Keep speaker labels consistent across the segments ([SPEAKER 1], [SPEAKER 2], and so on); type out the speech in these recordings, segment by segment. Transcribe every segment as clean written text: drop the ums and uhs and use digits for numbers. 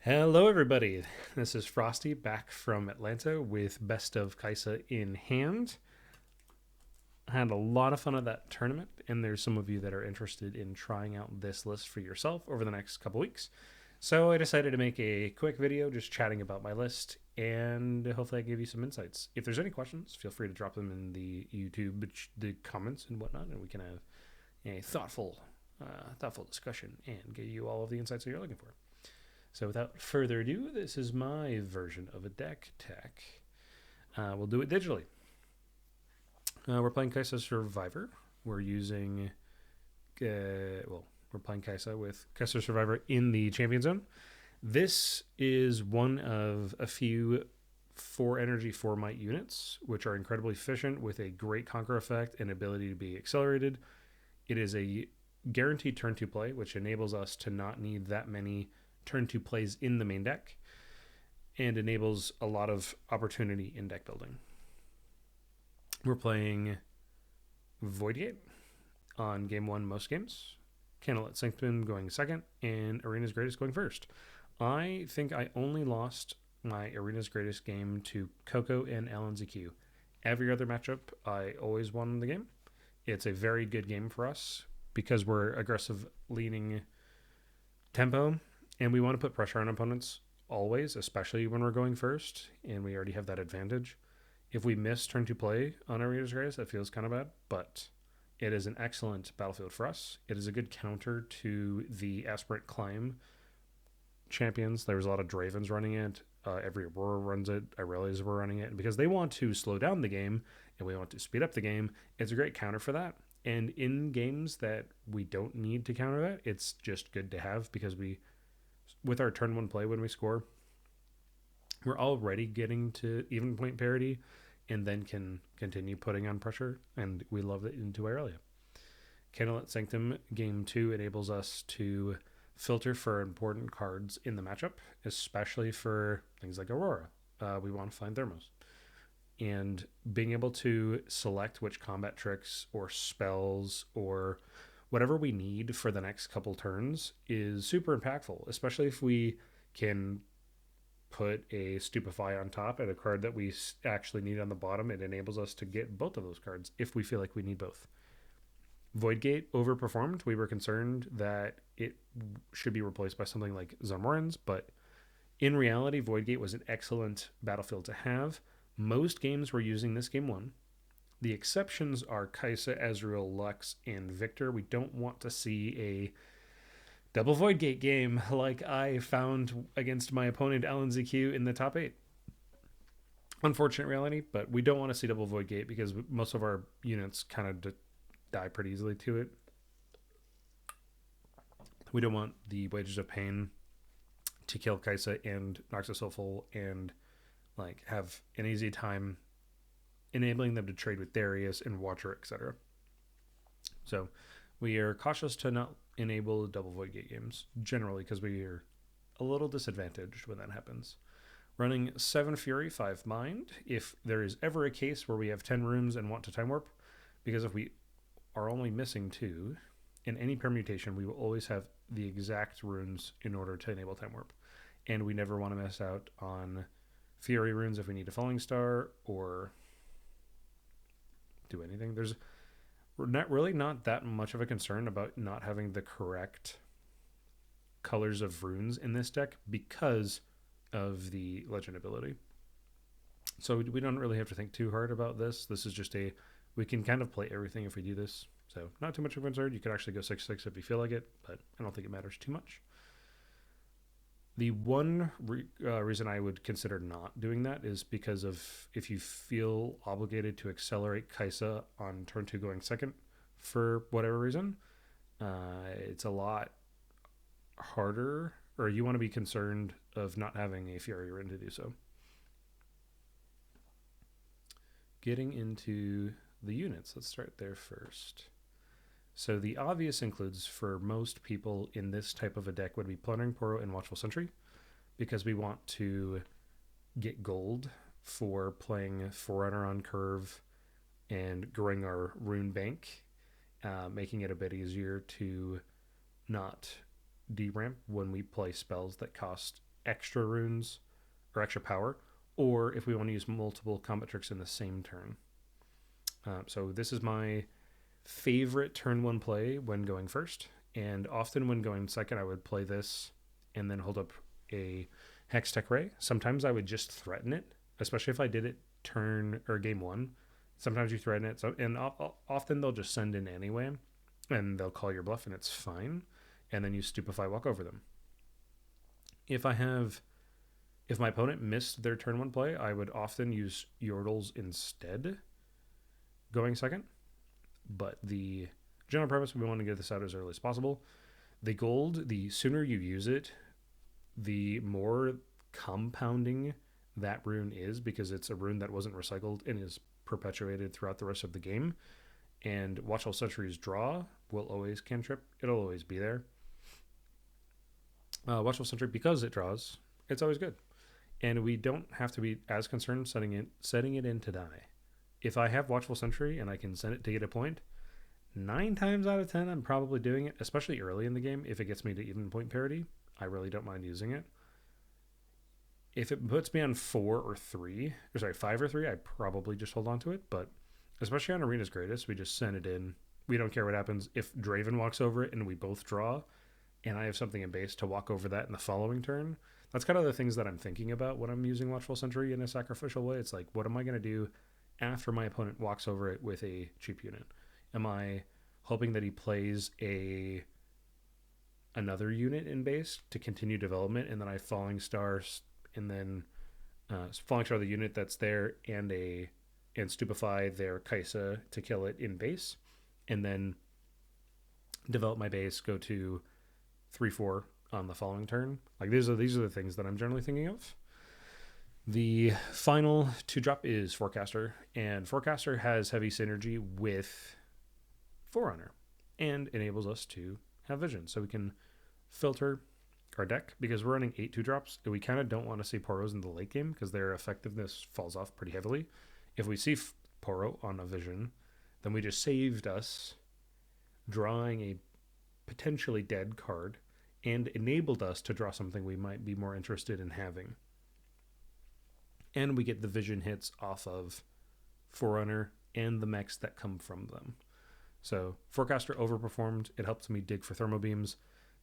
[SPEAKER 1] Hello, everybody. This is Frosty back from Atlanta with Best of Kaisa in hand. I had a lot of fun at that tournament, and there's some of you that are interested in trying out this list for yourself over the next couple weeks. So I decided to make a quick video just chatting about my list, and hopefully I give you some insights. If there's any questions, feel free to drop them in the YouTube, the comments and whatnot, and we can have a thoughtful discussion and give you all of the insights that you're looking for. So without further ado, this is my version of a deck tech. We'll do it digitally. We're playing Kaisa Survivor. We're using, we're playing Kaisa with Kaisa Survivor in the Champion Zone. This is one of a few 4 energy, 4 might units, which are incredibly efficient with a great conquer effect and ability to be accelerated. It is a guaranteed turn 2 play, which enables us to not need that many turn 2 plays in the main deck and enables a lot of opportunity in deck building. We're playing Voidgate on game 1 most games, Candlelit Sanctum going second, and Arena's Greatest going first. I think I only lost my Arena's Greatest game to Coco and LNZQ. Every other matchup, I always won the game. It's a very good game for us because we're aggressive leaning tempo. And we want to put pressure on opponents always, especially when we're going first, and we already have that advantage. If we miss turn 2 play on Arena's Greatest, that feels kind of bad, but it is an excellent battlefield for us. It is a good counter to the Aspirant Climb champions. There was a lot of Dravens running it. Every Aurora runs it. Irelias were running it. And because they want to slow down the game, and we want to speed up the game, it's a great counter for that. And in games that we don't need to counter that, it's just good to have because with our turn 1 play when we score, we're already getting to even point parity and then can continue putting on pressure, and we love it into Irelia. Candlelit Sanctum game 2 enables us to filter for important cards in the matchup, especially for things like Aurora. We want to find Thermos. And being able to select which combat tricks or spells or whatever we need for the next couple turns is super impactful, especially if we can put a Stupefy on top and a card that we actually need on the bottom. It enables us to get both of those cards if we feel like we need both. Voidgate overperformed. We were concerned that it should be replaced by something like Zonmorans, but in reality, Voidgate was an excellent battlefield to have. Most games were using this game 1. The exceptions are Kaisa, Ezreal, Lux, and Victor. We don't want to see a double Voidgate game like I found against my opponent LNZQ in the top 8. Unfortunate reality, but we don't want to see double Voidgate because most of our units kind of die pretty easily to it. We don't want the Wages of Pain to kill Kaisa and Noxus Soulful and have an easy time enabling them to trade with Darius and Watcher, etc. So we are cautious to not enable double Voidgate games, generally because we are a little disadvantaged when that happens. Running 7 Fury, 5 Mind, if there is ever a case where we have 10 rooms and want to Time Warp, because if we are only missing 2, in any permutation, we will always have the exact runes in order to enable Time Warp. And we never want to miss out on Fury runes if we need a Falling Star or do anything. There's not that much of a concern about not having the correct colors of runes in this deck because of the legend ability. So we don't really have to think too hard about this. This is just we can kind of play everything if we do this. So not too much of a concern. You could actually go 6/6 if you feel like it, but I don't think it matters too much. The one reason I would consider not doing that is because of if you feel obligated to accelerate Kaisa on turn 2 going second for whatever reason, it's a lot harder, or you want to be concerned of not having a Fury Rune to do so. Getting into the units, let's start there first. So the obvious includes for most people in this type of a deck would be Plundering Poro and Watchful Sentry, because we want to get gold for playing Forerunner on curve and growing our rune bank, making it a bit easier to not deramp when we play spells that cost extra runes or extra power, or if we want to use multiple combat tricks in the same turn. So this is my favorite turn one play when going first, and often when going second, I would play this and then hold up a Hextech Ray. Sometimes I would just threaten it, especially if I did it turn or game one. Sometimes you threaten it, and often they'll just send in anyway, and they'll call your bluff, and it's fine. And then you stupefy walk over them. If my opponent missed their turn one play, I would often use Yordles instead, going second. But the general purpose, we want to get this out as early as possible. The gold, the sooner you use it, the more compounding that rune is, because it's a rune that wasn't recycled and is perpetuated throughout the rest of the game. And Watchful Sentry's draw will always cantrip. It'll always be there. Watchful Sentry, because it draws, it's always good. And we don't have to be as concerned setting it in to die. If I have Watchful Sentry and I can send it to get a point, 9 times out of 10, I'm probably doing it, especially early in the game. If it gets me to even point parity, I really don't mind using it. If it puts me on 5 or 3, I probably just hold on to it. But especially on Arena's Greatest, we just send it in. We don't care what happens. If Draven walks over it and we both draw, and I have something in base to walk over that in the following turn, that's kind of the things that I'm thinking about when I'm using Watchful Sentry in a sacrificial way. It's like, what am I going to do after my opponent walks over it with a cheap unit? Am I hoping that he plays another unit in base to continue development, and then I Falling Star, and then Falling Star the unit that's there, and stupefy their Kaisa to kill it in base, and then develop my base, go to 3/4 on the following turn? Like, these are the things that I'm generally thinking of. The final 2-drop is Forecaster, and Forecaster has heavy synergy with Forerunner and enables us to have vision, so we can filter our deck, because we're running 8 2-drops, and we kind of don't want to see Poros in the late game because their effectiveness falls off pretty heavily. If we see Poro on a vision, then we just saved us drawing a potentially dead card and enabled us to draw something we might be more interested in having. And we get the vision hits off of Forerunner and the mechs that come from them. So Forecaster overperformed. It helped me dig for thermal beams.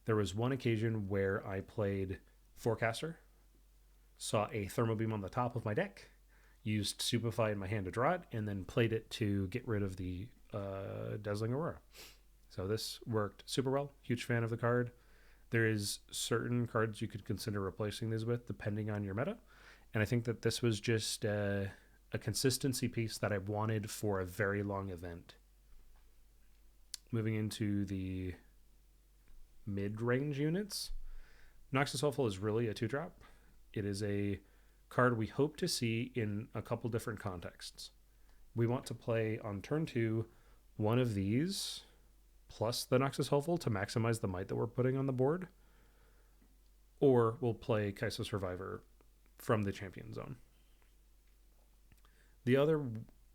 [SPEAKER 1] There was one occasion where I played Forecaster, saw a thermal beam on the top of my deck, used Stupefy in my hand to draw it, and then played it to get rid of the Dazzling Aurora. So this worked super well. Huge fan of the card. There is certain cards you could consider replacing these with depending on your meta. And I think that this was just a consistency piece that I wanted for a very long event. Moving into the mid-range units, Noxus Hopeful is really a 2-drop. It is a card we hope to see in a couple different contexts. We want to play on turn 2 one of these plus the Noxus Hopeful to maximize the might that we're putting on the board, or we'll play Kaisa Survivor from the champion zone. The other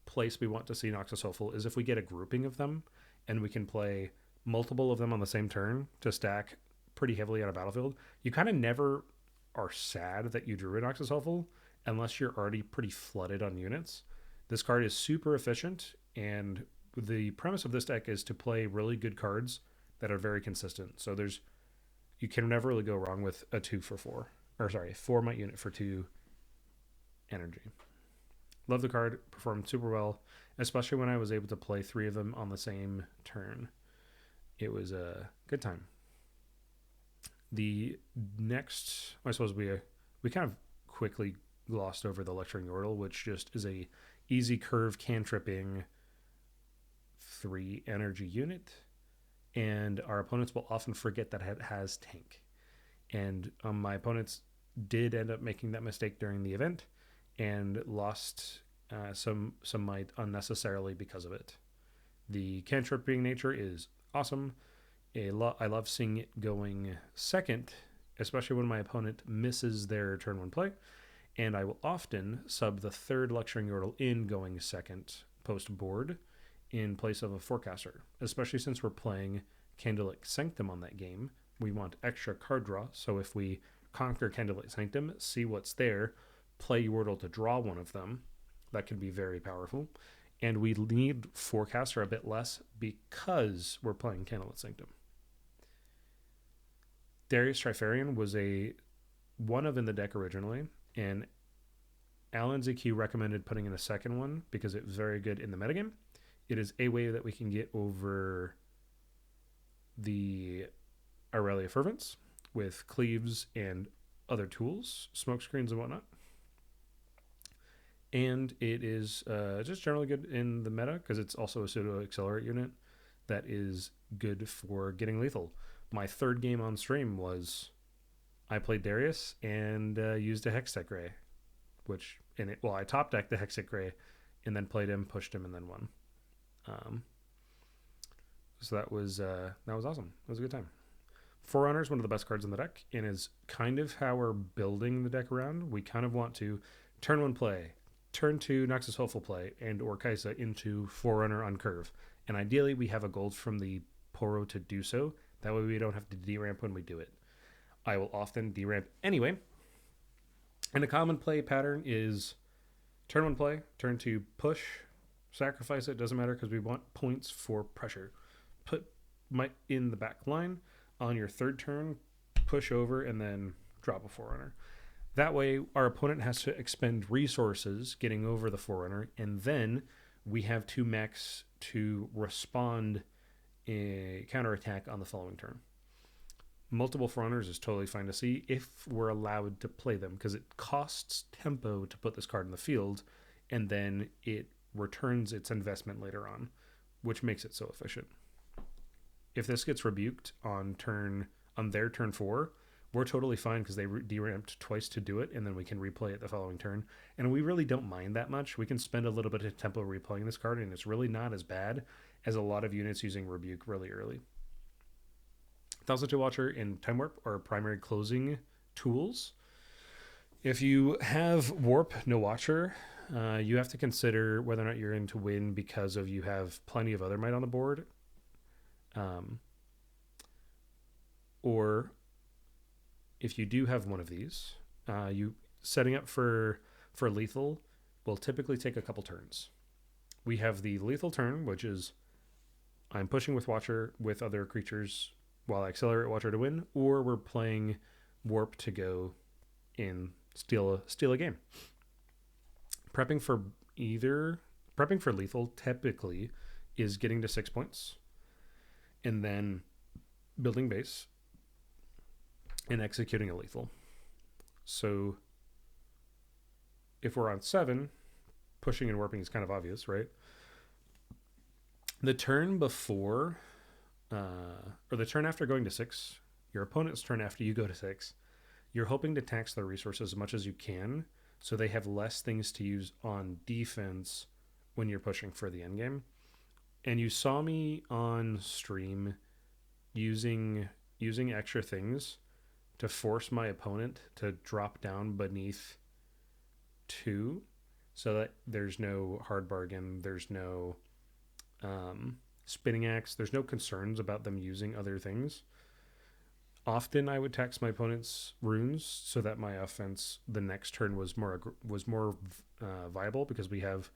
[SPEAKER 1] place we want to see Noxus Hopeful is if we get a grouping of them and we can play multiple of them on the same turn to stack pretty heavily on a battlefield. You kind of never are sad that you drew a Noxus Hopeful unless you're already pretty flooded on units. This card is super efficient, and the premise of this deck is to play really good cards that are very consistent. So you can never really go wrong with a 4 might unit for 2 energy. Love the card, performed super well, especially when I was able to play 3 of them on the same turn. It was a good time. The next, I suppose we kind of quickly glossed over the Lecturing Yordle, which just is a easy curve cantripping 3 energy unit, and our opponents will often forget that it has tank. And my opponents did end up making that mistake during the event and lost some might unnecessarily because of it. The cantripping nature is awesome. I love seeing it going second, especially when my opponent misses their turn 1 play. And I will often sub the 3rd Lecturing Yordle in going second post board in place of a Forecaster, especially since we're playing Candlelit Sanctum on that game. We want extra card draw, so if we conquer Candlelight Sanctum, see what's there, play Yordle to draw one of them. That can be very powerful. And we need Forecaster a bit less because we're playing Candlelit Sanctum. Darius Trifarian was a one of in the deck originally, and Alan ZQ recommended putting in a second one because it was very good in the metagame. It is a way that we can get over the Aurelia Fervents with cleaves and other tools, smoke screens and whatnot. And it is just generally good in the meta because it's also a pseudo accelerate unit that is good for getting lethal. My third game on stream was I played Darius and used a Hextech Ray, I top decked the Hextech Ray and then played him, pushed him, and then won. So that was awesome. It was a good time. Forerunner is one of the best cards in the deck and is kind of how we're building the deck around. We kind of want to turn 1 play, turn 2 Noxus Hopeful play, and or Kaisa into Forerunner on curve. And ideally we have a gold from the Poro to do so. That way we don't have to deramp when we do it. I will often deramp anyway. And a common play pattern is turn 1 play, turn 2 push, sacrifice it, doesn't matter because we want points for pressure. Put Might in the back line. On your third turn, push over and then drop a Forerunner. That way our opponent has to expend resources getting over the Forerunner, and then we have 2 mechs to respond a counterattack on the following turn. Multiple Forerunners is totally fine to see if we're allowed to play them, because it costs tempo to put this card in the field, and then it returns its investment later on, which makes it so efficient. If this gets rebuked on their turn 4, we're totally fine because they deramped twice to do it, and then we can replay it the following turn. And we really don't mind that much. We can spend a little bit of tempo replaying this card, and it's really not as bad as a lot of units using Rebuke really early. 1002 Watcher and Time Warp are primary closing tools. If you have Warp, no Watcher, you have to consider whether or not you're in to win because of you have plenty of other might on the board. Or if you do have one of these, you setting up for lethal will typically take a couple turns. We have the lethal turn, which is I'm pushing with Watcher with other creatures while I accelerate Watcher to win, or we're playing Warp to go in steal a game. Prepping for lethal typically is getting to 6 points and then building base and executing a lethal. So if we're on 7, pushing and warping is kind of obvious, right? The turn before, or the turn after going to 6, your opponent's turn after you go to 6, you're hoping to tax their resources as much as you can so they have less things to use on defense when you're pushing for the endgame. And you saw me on stream using extra things to force my opponent to drop down beneath 2 so that there's no hard bargain, there's no spinning axe, there's no concerns about them using other things. Often I would tax my opponent's runes so that my offense the next turn was more viable, because we have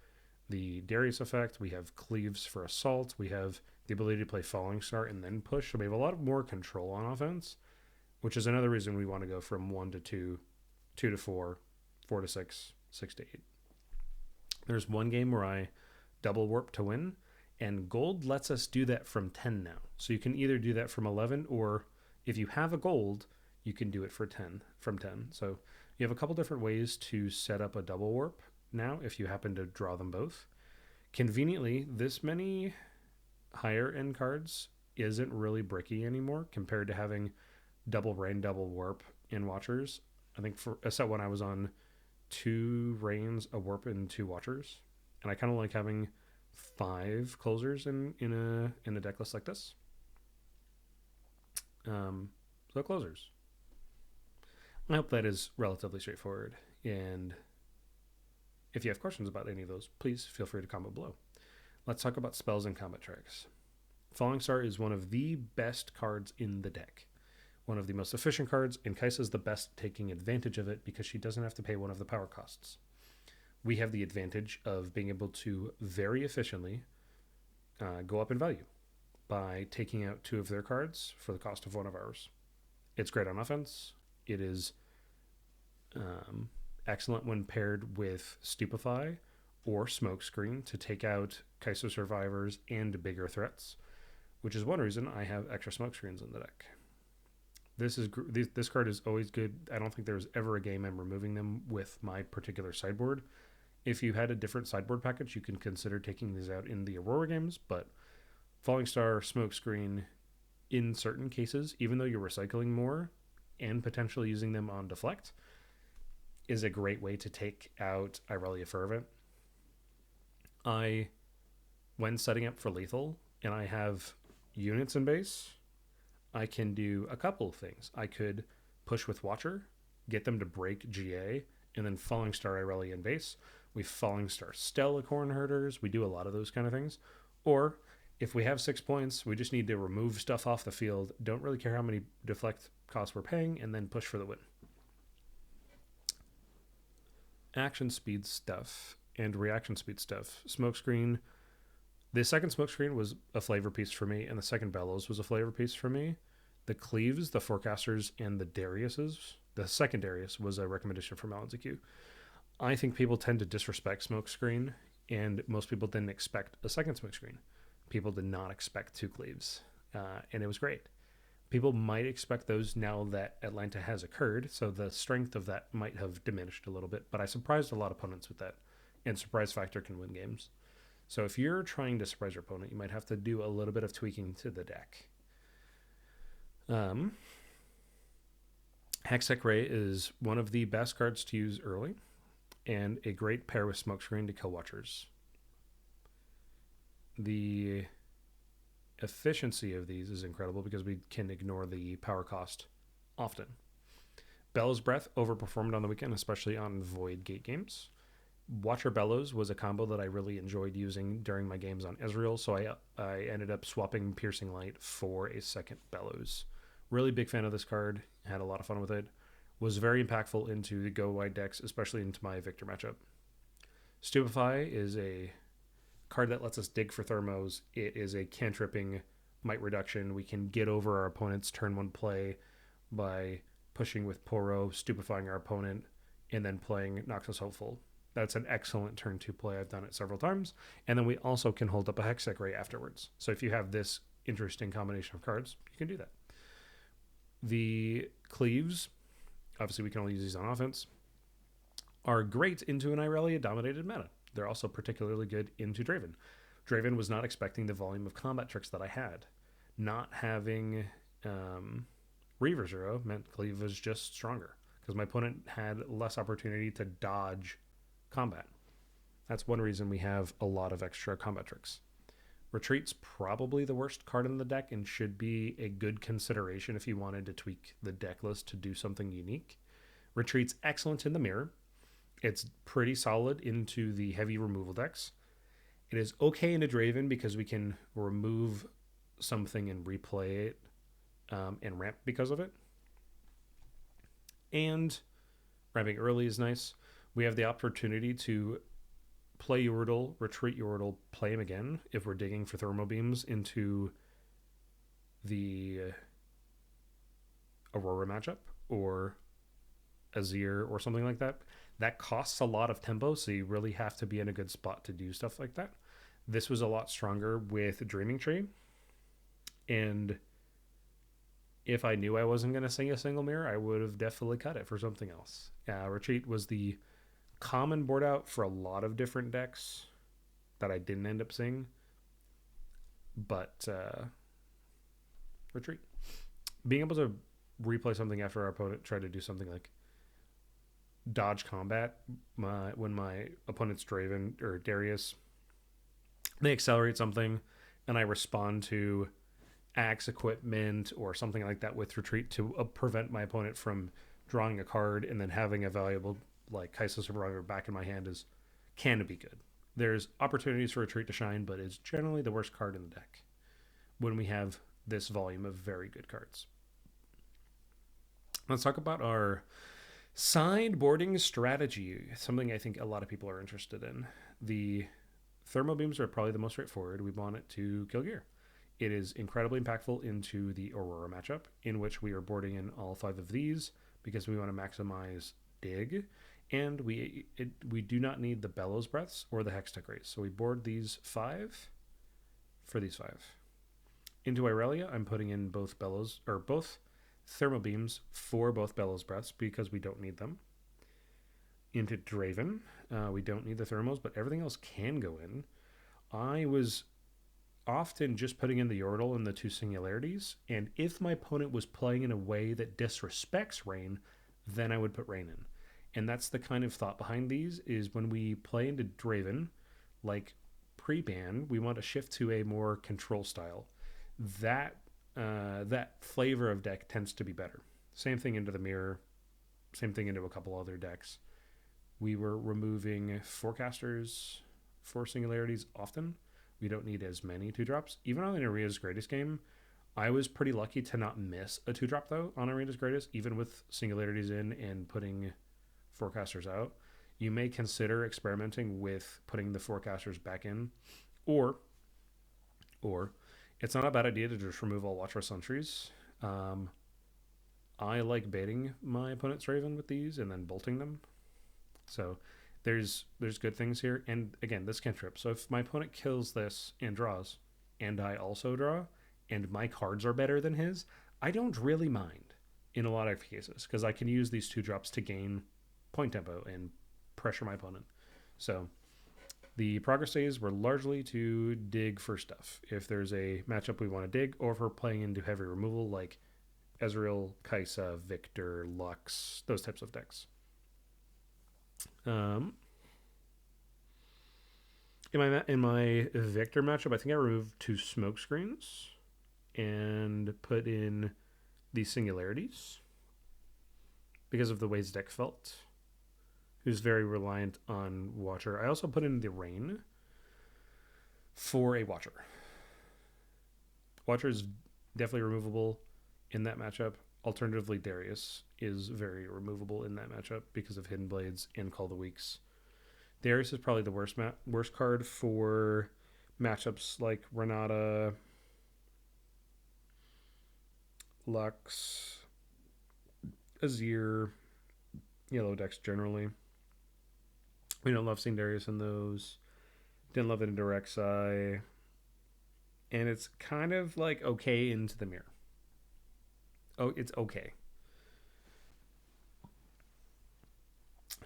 [SPEAKER 1] the Darius effect, we have cleaves for assault, we have the ability to play Falling Star and then push, so we have a lot more control on offense, which is another reason we want to go from 1 to 2, 2 to 4, 4 to 6, 6 to 8. There's one game where I double warp to win, and gold lets us do that from 10 now. So you can either do that from 11, or if you have a gold, you can do it from 10. So you have a couple different ways to set up a double warp now if you happen to draw them both. Conveniently, this many higher end cards isn't really bricky anymore compared to having double rain, double warp in Watchers. I think for a set one I was on 2 rains, a warp, and 2 Watchers, and I kind of like having 5 closers in a deck list like this. So closers. I hope that is relatively straightforward, and if you have questions about any of those, please feel free to comment below. Let's talk about spells and combat tracks. Falling Star is one of the best cards in the deck. one of the most efficient cards, and Kaisa's the best taking advantage of it because she doesn't have to pay one of the power costs. We have the advantage of being able to very efficiently go up in value by taking out 2 of their cards for the cost of 1 of ours. It's great on offense. It is excellent when paired with Stupefy or Smokescreen to take out Kaiser survivors and bigger threats, which is one reason I have extra Smokescreens in the deck. This card is always good. I don't think there's ever a game I'm removing them with my particular sideboard. If you had a different sideboard package, you can consider taking these out in the Aurora games, but Falling Star, Smokescreen, in certain cases, even though you're recycling more and potentially using them on Deflect, is a great way to take out Irelia Fervent. When setting up for lethal, and I have units in base, I can do a couple of things. I could push with Watcher, get them to break GA, and then Falling Star Irelia in base. We Falling Star Stella Corn Herders. We do a lot of those kind of things. Or if we have 6 points, we just need to remove stuff off the field. Don't really care how many deflect costs we're paying, and then push for the win. Action speed stuff and reaction speed stuff. Smokescreen. The second Smokescreen was a flavor piece for me, and the second Bellows was a flavor piece for me. The Cleaves, the Forecasters, and the Dariuses. The second Darius was a recommendation from LNZQ. I think people tend to disrespect Smokescreen, and most people didn't expect a second Smokescreen. People did not expect 2 Cleaves, and it was great. People might expect those now that Atlanta has occurred, so the strength of that might have diminished a little bit, but I surprised a lot of opponents with that, and surprise factor can win games. So if you're trying to surprise your opponent, you might have to do a little bit of tweaking to the deck. Hextech Ray is one of the best cards to use early, and a great pair with Smokescreen to kill Watchers. The efficiency of these is incredible because we can ignore the power cost often. Bellows Breath overperformed on the weekend, especially on Void Gate games. Watcher Bellows was a combo that I really enjoyed using during my games on Ezreal, so I ended up swapping Piercing Light for a second Bellows. Really big fan of this card, had a lot of fun with it. Was very impactful into the go wide decks, especially into my Victor matchup. Stupefy is a card that lets us dig for thermos. It is a cantripping might reduction. We can get over our opponent's turn 1 play by pushing with Poro, stupefying our opponent, and then playing Noxus Hopeful. That's an excellent turn 2 play. I've done it several times. And then we also can hold up a Hextech Ray afterwards. So if you have this interesting combination of cards, you can do that. The Cleaves, obviously we can only use these on offense, are great into an Irelia-dominated meta. They're also particularly good into Draven. Draven was not expecting the volume of combat tricks that I had. Not having Reaver Zero meant Cleave was just stronger because my opponent had less opportunity to dodge combat. That's one reason we have a lot of extra combat tricks. Retreat's probably the worst card in the deck and should be a good consideration if you wanted to tweak the deck list to do something unique. Retreat's excellent in the mirror. It's pretty solid into the heavy removal decks. It is okay into Draven because we can remove something and replay it and ramp because of it. And ramping early is nice. We have the opportunity to play Yordle, retreat Yordle, play him again if we're digging for thermal beams into the Aurora matchup or Azir or something like that. That costs a lot of tempo, so you really have to be in a good spot to do stuff like that. This was a lot stronger with Dreaming Tree, and if I knew I wasn't going to sing a single mirror, I would have definitely cut it for something else. Retreat was the common board out for a lot of different decks that I didn't end up seeing, but Retreat. Being able to replay something after our opponent tried to do something like dodge combat when my opponent's Draven or Darius, they accelerate something and I respond to axe equipment or something like that with Retreat to prevent my opponent from drawing a card and then having a valuable like Kai'Sa Survivor back in my hand can be good. There's opportunities for Retreat to shine, but it's generally the worst card in the deck when we have this volume of very good cards. Let's talk about our sideboarding strategy, something I think a lot of people are interested in. The thermal beams are probably the most straightforward. We want it to kill gear. It is incredibly impactful into the Aurora matchup, in which we are boarding in all 5 of these because we want to maximize dig, and we do not need the Bellows Breaths or the Hextech Race. So we board these 5 for these 5. Into Irelia, I'm putting in both thermal beams for both Bellows Breaths because we don't need them. Into Draven, we don't need the thermals, but everything else can go in. I was often just putting in the Yordle and the 2 singularities, and if my opponent was playing in a way that disrespects Rain, then I would put Rain in. And that's the kind of thought behind these, is when we play into Draven, like pre-ban, we want to shift to a more control style. That flavor of deck tends to be better. Same thing into the Mirror, same thing into a couple other decks. We were removing Forecasters for singularities often. We don't need as many 2-drops. Even on Arena's Greatest game, I was pretty lucky to not miss a 2-drop though on Arena's Greatest, even with singularities in and putting Forecasters out. You may consider experimenting with putting the Forecasters back in, or it's not a bad idea to just remove all Watchful Sentries. I like baiting my opponent's Raven with these and then bolting them. So there's good things here. And again, this cantrip. So if my opponent kills this and draws, and I also draw, and my cards are better than his, I don't really mind in a lot of cases, because I can use these 2-drops to gain point tempo and pressure my opponent. So the progress days were largely to dig for stuff. If there's a matchup we want to dig, or if we're playing into heavy removal like Ezreal, Kai'Sa, Victor, Lux, those types of decks. In my Victor matchup, I think I removed 2 smoke screens and put in the singularities because of the way his deck felt. Who's very reliant on Watcher. I also put in the Rain for a Watcher. Watcher is definitely removable in that matchup. Alternatively, Darius is very removable in that matchup because of Hidden Blades and Call the Weeks. Darius is probably the worst card for matchups like Renata, Lux, Azir, yellow decks generally. We don't love seeing Darius in those. Didn't love it into Rek'Sai. And it's kind of like okay into the Mirror. Oh, it's okay.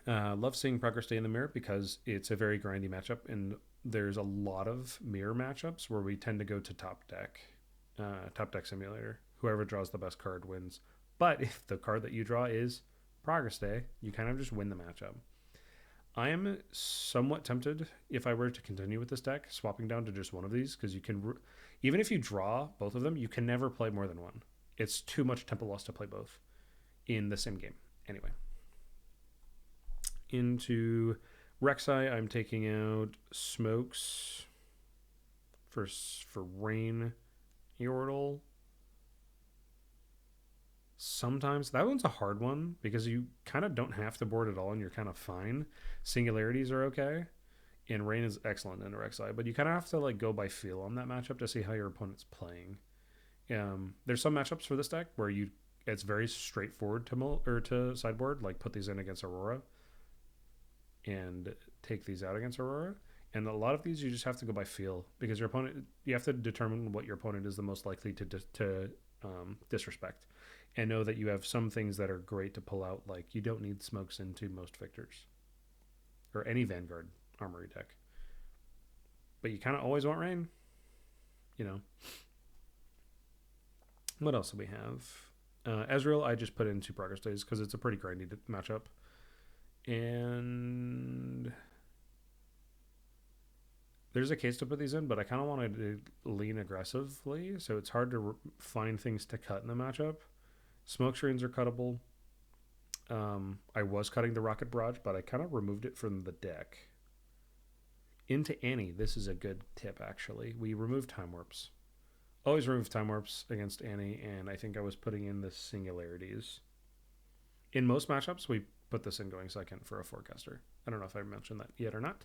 [SPEAKER 1] Love seeing Progress Day in the Mirror because it's a very grindy matchup, and there's a lot of Mirror matchups where we tend to go to top deck simulator. Whoever draws the best card wins. But if the card that you draw is Progress Day, you kind of just win the matchup. I am somewhat tempted, if I were to continue with this deck, swapping down to just one of these, because you can, even if you draw both of them, you can never play more than one. It's too much tempo loss to play both in the same game. Anyway. Into Rek'Sai, I'm taking out Smokes for Rain, Yordle. Sometimes that one's a hard one because you kind of don't have to board at all and you're kind of fine. Singularities are okay, and Rain is excellent in Rek'Sai, but you kind of have to like go by feel on that matchup to see how your opponent's playing. There's some matchups for this deck where it's very straightforward to sideboard, like put these in against Aurora and take these out against Aurora. And a lot of these you just have to go by feel because your opponent, you have to determine what your opponent is the most likely to disrespect, and know that you have some things that are great to pull out. Like you don't need smokes into most Victors or any Vanguard Armory deck, but you kind of always want Rain. What else do we have? Ezreal, I just put in 2 Progress Days because it's a pretty grindy matchup. And there's a case to put these in, but I kind of wanted to lean aggressively, so it's hard to find things to cut in the matchup. Smoke screens are cuttable. I was cutting the Rocket Barrage, but I kind of removed it from the deck. Into Annie, this is a good tip, actually. We removed Time Warps. Always remove Time Warps against Annie, and I think I was putting in the Singularities. In most matchups, we put this in going second for a forecaster. I don't know if I mentioned that yet or not.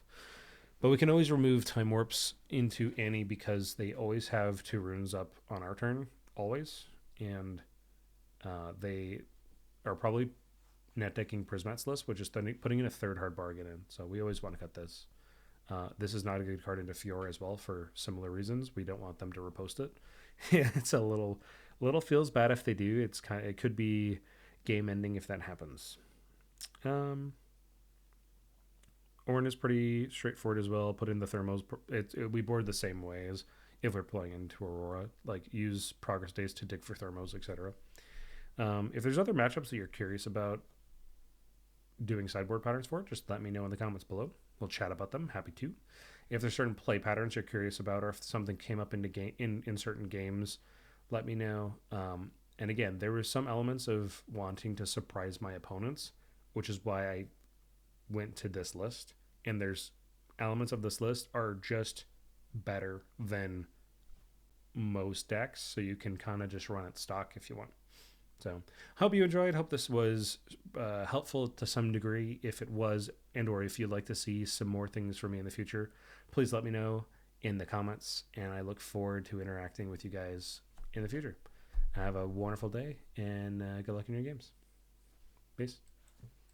[SPEAKER 1] But we can always remove time warps into Annie because they always have 2 runes up on our turn, always. And they are probably net decking Prismat's list, which is putting in a 3rd hard bargain in. So we always want to cut this. This is not a good card into Fiora as well for similar reasons. We don't want them to repost it. It's a little feels bad if they do. It could be game ending if that happens. Ornn is pretty straightforward as well. Put in the thermos. We board the same way as if we're playing into Aurora. Like use progress days to dig for thermos, etc. If there's other matchups that you're curious about doing sideboard patterns for, just let me know in the comments below. We'll chat about them. Happy to. If there's certain play patterns you're curious about, or if something came up in certain games, let me know. And again, there were some elements of wanting to surprise my opponents, which is why I went to this list. And there's elements of this list are just better than most decks, so you can kind of just run it stock if you want. So hope you enjoyed. Hope this was helpful to some degree. If it was, and or if you'd like to see some more things from me in the future, please let me know in the comments, and I look forward to interacting with you guys in the future. Have a wonderful day, and good luck in your games. Peace.